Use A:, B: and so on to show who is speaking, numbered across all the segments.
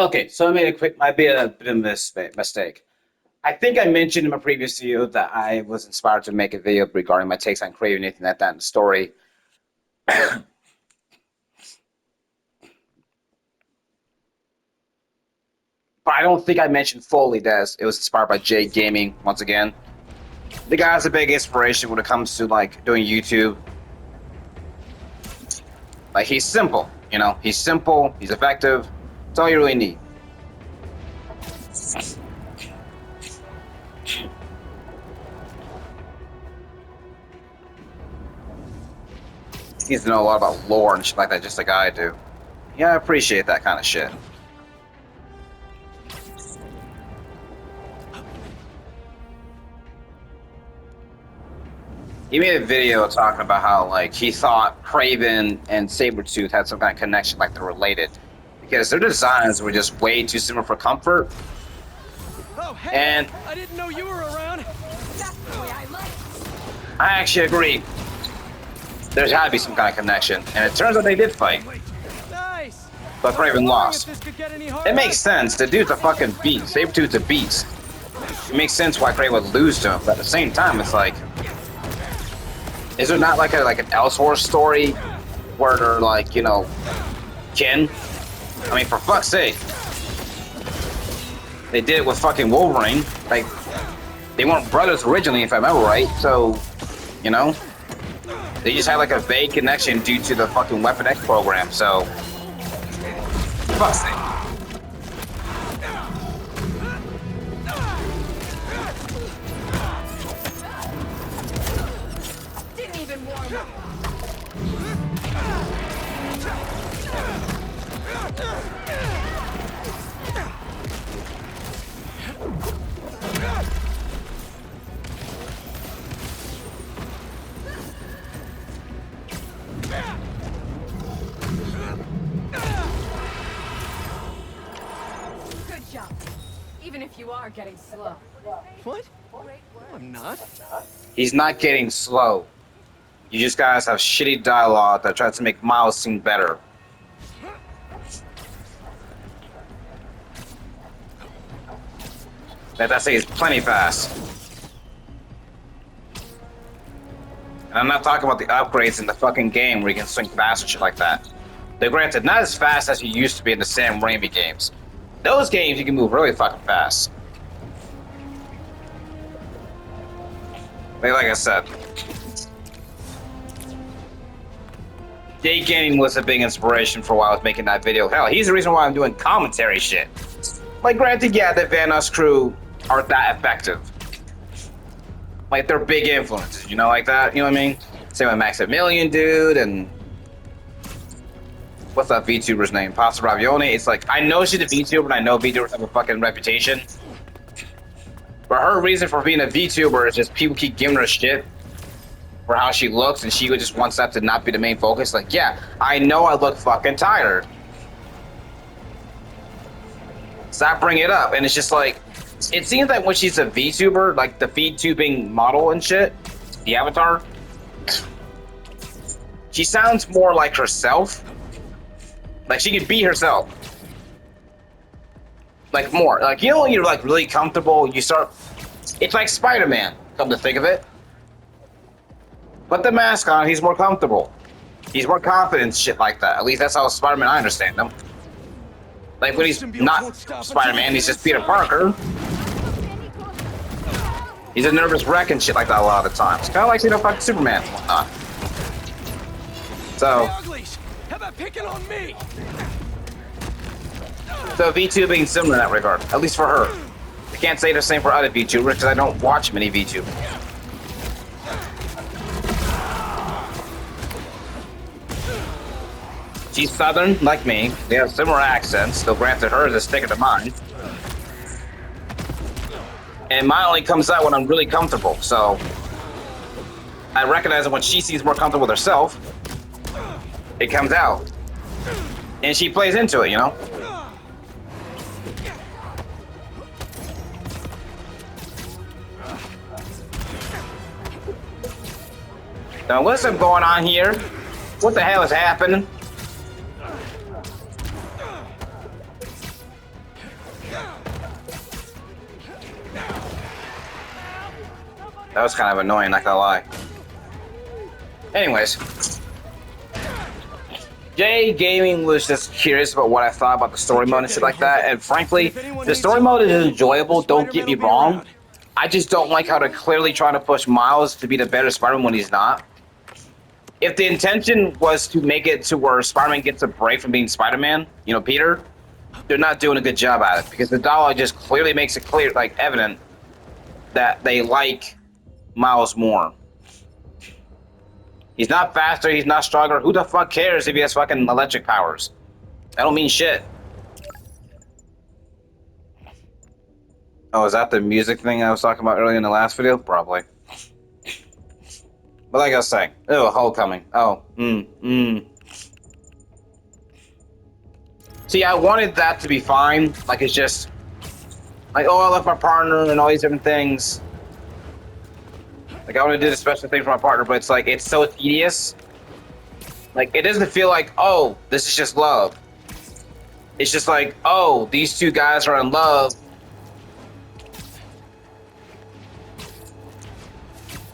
A: Okay, so might be a bit of a mistake. I think I mentioned in my previous video that I was inspired to make a video regarding my takes on Craven, anything like that in the story. But I don't think I mentioned fully that it was inspired by Jay Gaming once again. The guy's a big inspiration when it comes to like doing YouTube. Like he's simple, you know. He's simple. He's effective. That's all you really need. He needs to know a lot about lore and shit like that, just like I do. Yeah, I appreciate that kind of shit. He made a video talking about how like he thought Craven and Sabretooth had some kind of connection, like they're related, because their designs were just way too similar for comfort.
B: Oh, hey,
A: and
B: I didn't know you were around.
C: That's the way I like it.
A: I actually agree. There's got to be some kind of connection, and it turns out they did fight,
B: Nice.
A: but Craven lost.
B: If this could get any harder.
A: It makes sense. The dude's a fucking beast. Sabretooth's a beast. It makes sense why Craven would lose to him, but at the same time, it's like, is there not like an Elseworlds story where they're like, you know, kin? I mean, for fuck's sake. They did it with fucking Wolverine. Like, they weren't brothers originally, if I remember right. So, you know, they just had like a vague connection due to the fucking Weapon X program. So, fuck's sake.
C: Didn't even warm up. Good job. Even if you are getting slow.
B: What? I'm not.
A: He's not getting slow. You just guys have shitty dialogue that tries to make Miles seem better. That say is plenty fast. And I'm not talking about the upgrades in the fucking game where you can swing fast and shit like that. They're granted not as fast as you used to be in the Sam Raimi games. Those games you can move really fucking fast. Like I said, Jay Gaming was a big inspiration for why I was making that video. Hell, he's the reason why I'm doing commentary shit. Like, granted, yeah, the Van Us crew aren't that effective. Like, they're big influences, you know, like that, you know what I mean? Same with Maximilian, dude, and what's that VTuber's name? Pasta Ravioli. It's like, I know she's a VTuber, and I know VTubers have a fucking reputation. But her reason for being a VTuber is just people keep giving her shit for how she looks, and she just wants that to not be the main focus. Like, yeah, I know I look fucking tired. Stop bringing it up. And it's just like, it seems like when she's a VTuber, like the VTubing model and shit, the avatar, she sounds more like herself. Like she could be herself. Like more. Like, you know when you're like really comfortable, you start, it's like Spider-Man, come to think of it. Put the mask on, he's more comfortable. He's more confident, shit like that. At least that's how Spider-Man I understand him. Like when he's not Spider-Man, he's just Peter Parker. He's a nervous wreck and shit like that a lot of the time. It's kind of like, you know, fucking Superman and whatnot. So,
B: How about picking on me?
A: so VTubing similar in that regard, at least for her. I can't say the same for other VTubers because I don't watch many VTubers. She's Southern, like me. They have similar accents, though granted hers is thicker than mine. And mine only comes out when I'm really comfortable, so I recognize that when she seems more comfortable with herself, it comes out. And she plays into it, you know? Now what's going on here? What the hell is happening? That was kind of annoying, not gonna lie. Anyways. Jay Gaming was just curious about what I thought about the story mode and shit like that, and frankly, the story mode is enjoyable, don't get me wrong. I just don't like how they're clearly trying to push Miles to be the better Spider-Man when he's not. If the intention was to make it to where Spider-Man gets a break from being Spider-Man, you know, Peter, they're not doing a good job at it, because the dialogue just clearly makes it clear, like, evident that they like Miles more. He's not faster, he's not stronger. Who the fuck cares if he has fucking electric powers? That don't mean shit. Oh, is that the music thing I was talking about earlier in the last video? Probably. But like I was saying, oh, Homecoming. Oh, See, I wanted that to be fine. Like, it's just, like, oh, I left my partner and all these different things. Like, I want to do the special thing for my partner, but it's like, it's so tedious. Like, it doesn't feel like, oh, this is just love. It's just like, oh, these two guys are in love.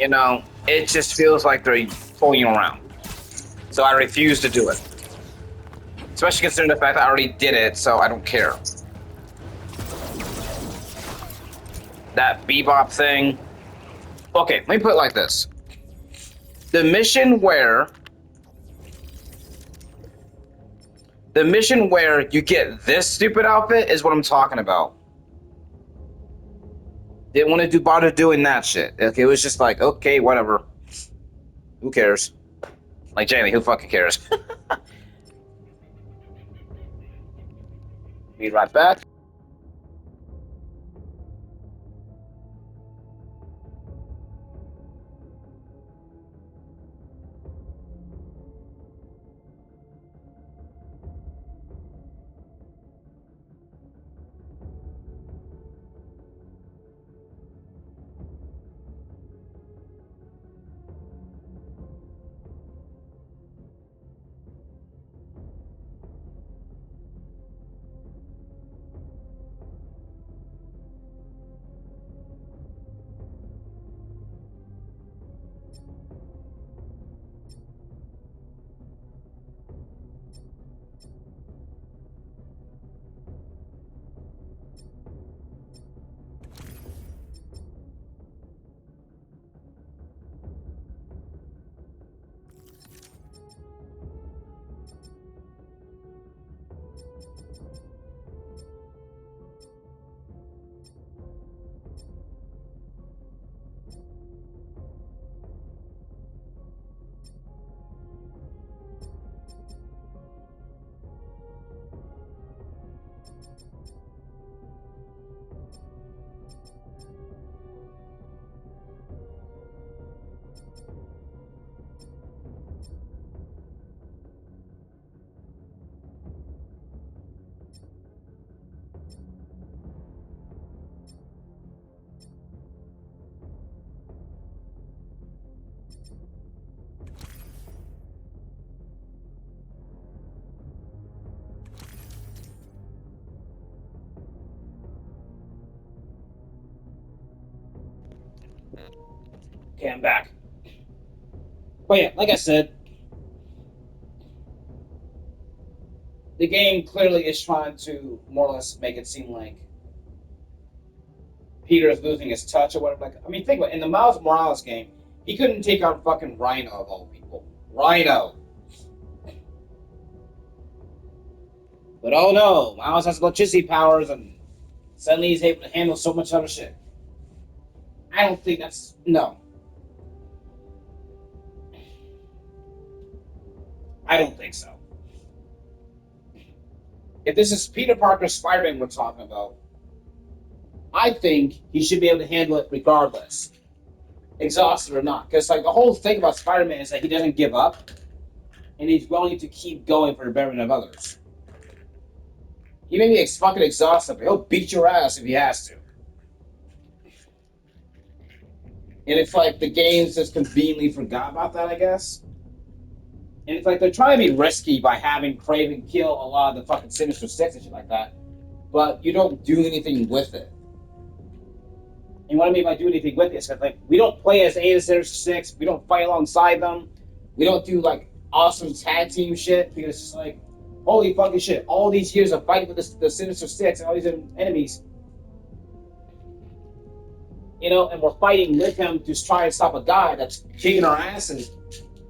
A: You know, it just feels like they're fooling around. So I refuse to do it. Especially considering the fact that I already did it, so I don't care. That bebop thing. Okay, let me put it like this. The mission where you get this stupid outfit is what I'm talking about. Didn't want to bother doing that shit. Okay, it was just like, okay, whatever. Who cares? Like Jamie, who fucking cares? Be right back. Okay, I'm back. But yeah, like I said, the game clearly is trying to more or less make it seem like Peter is losing his touch or whatever. Like, I mean, think about it. In the Miles Morales game, he couldn't take on fucking Rhino of all people. Rhino. But oh no, Miles has electricity powers and suddenly he's able to handle so much other shit. I don't think that's... No. I don't think so. If this is Peter Parker's Spider-Man we're talking about, I think he should be able to handle it regardless. Exhausted or not. Because like the whole thing about Spider-Man is that he doesn't give up. And he's willing to keep going for the betterment of others. He may be fucking exhausted, but he'll beat your ass if he has to. And it's like the games just conveniently forgot about that, I guess. And it's like they're trying to be risky by having Kraven kill a lot of the fucking Sinister Six and shit like that. but you don't do anything with it. And what I mean by do anything with it is that, like, we don't play as A Sinister Six. We don't fight alongside them. We don't do like awesome tag team shit because it's like, holy fucking shit! All these years of fighting with the Sinister Six and all these enemies, you know, and we're fighting with him to try and stop a guy that's kicking our asses,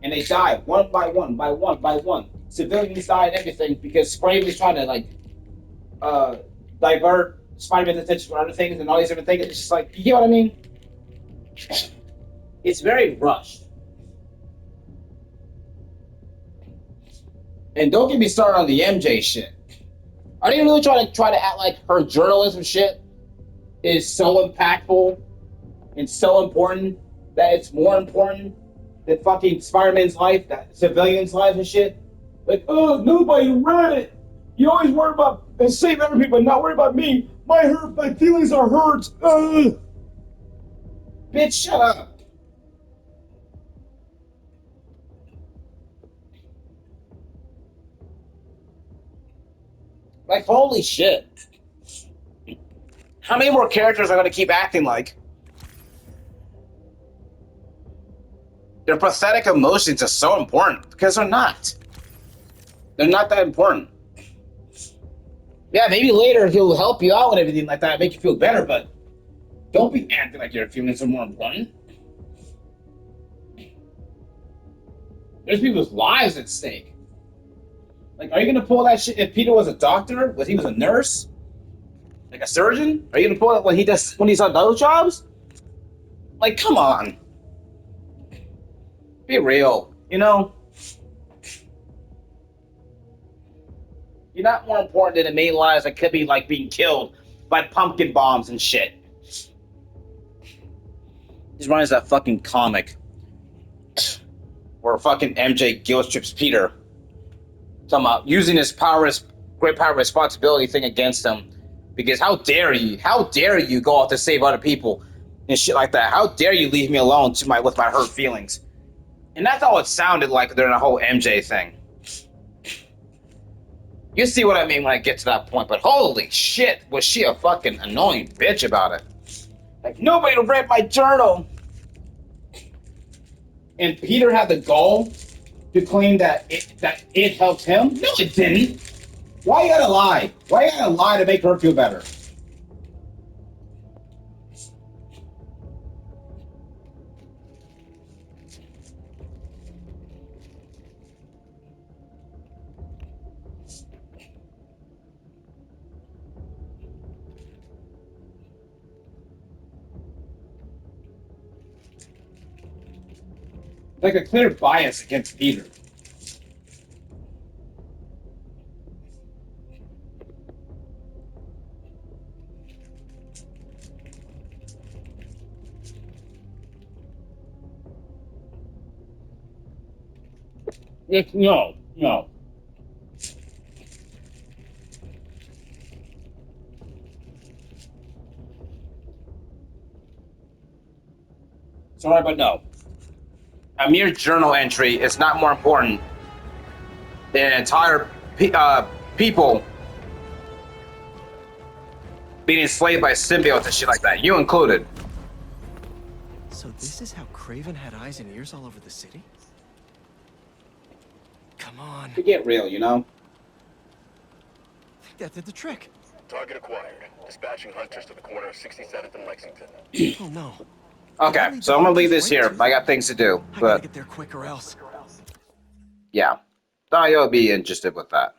A: and they die one by one, by one, by one. Civilians die and everything because Spidey's trying to like divert Spider-Man's attention for other things and all these different things. It's just like, you get what I mean? It's very rushed. And don't get me started on the MJ shit. Are they really trying to act like her journalism shit is so impactful and so important that it's more important than fucking Spider-Man's life, that civilians' lives and shit? Like, oh, nobody read it. You always worry about and save other people, not worry about me. My feelings are hurt. Bitch, shut up. Like, holy shit. How many more characters are going to keep acting like their pathetic emotions are so important? Because they're not. They're not that important. Yeah, maybe later he'll help you out and everything like that, make you feel better, but don't be acting like your feelings are more important. There's people's lives at stake. Like, are you gonna pull that shit if Peter was a doctor? Was he was a nurse? Like a surgeon? Are you gonna pull it when he's on those jobs? Like, come on. Be real, you know? You're not more important than the main lives that could be like being killed by pumpkin bombs and shit. This reminds of that fucking comic where fucking MJ guilt trips Peter. Talking about using his great power responsibility thing against him. Because how dare you go out to save other people and shit like that? How dare you leave me alone with my hurt feelings? And that's all it sounded like during the whole MJ thing. You see what I mean when I get to that point, but holy shit, was she a fucking annoying bitch about it. Like, nobody read my journal. And Peter had the gall to claim that it helped him? No, it didn't. Why you gotta lie? Why you gotta lie to make her feel better? Like a clear bias against Peter. No. Sorry, but no. A mere journal entry is not more important than an entire people being enslaved by symbiotes and shit like that. You included.
B: So this is how Craven had eyes and ears all over the city? Come on.
A: To get real, you know?
B: I think that did the trick.
D: Target acquired. Dispatching hunters to the corner of 67th and Lexington.
B: Oh no.
A: Okay, so I'm gonna leave this here. I got things to do,
B: I gotta
A: but
B: get there quick or else.
A: yeah, thought you'll be interested with that.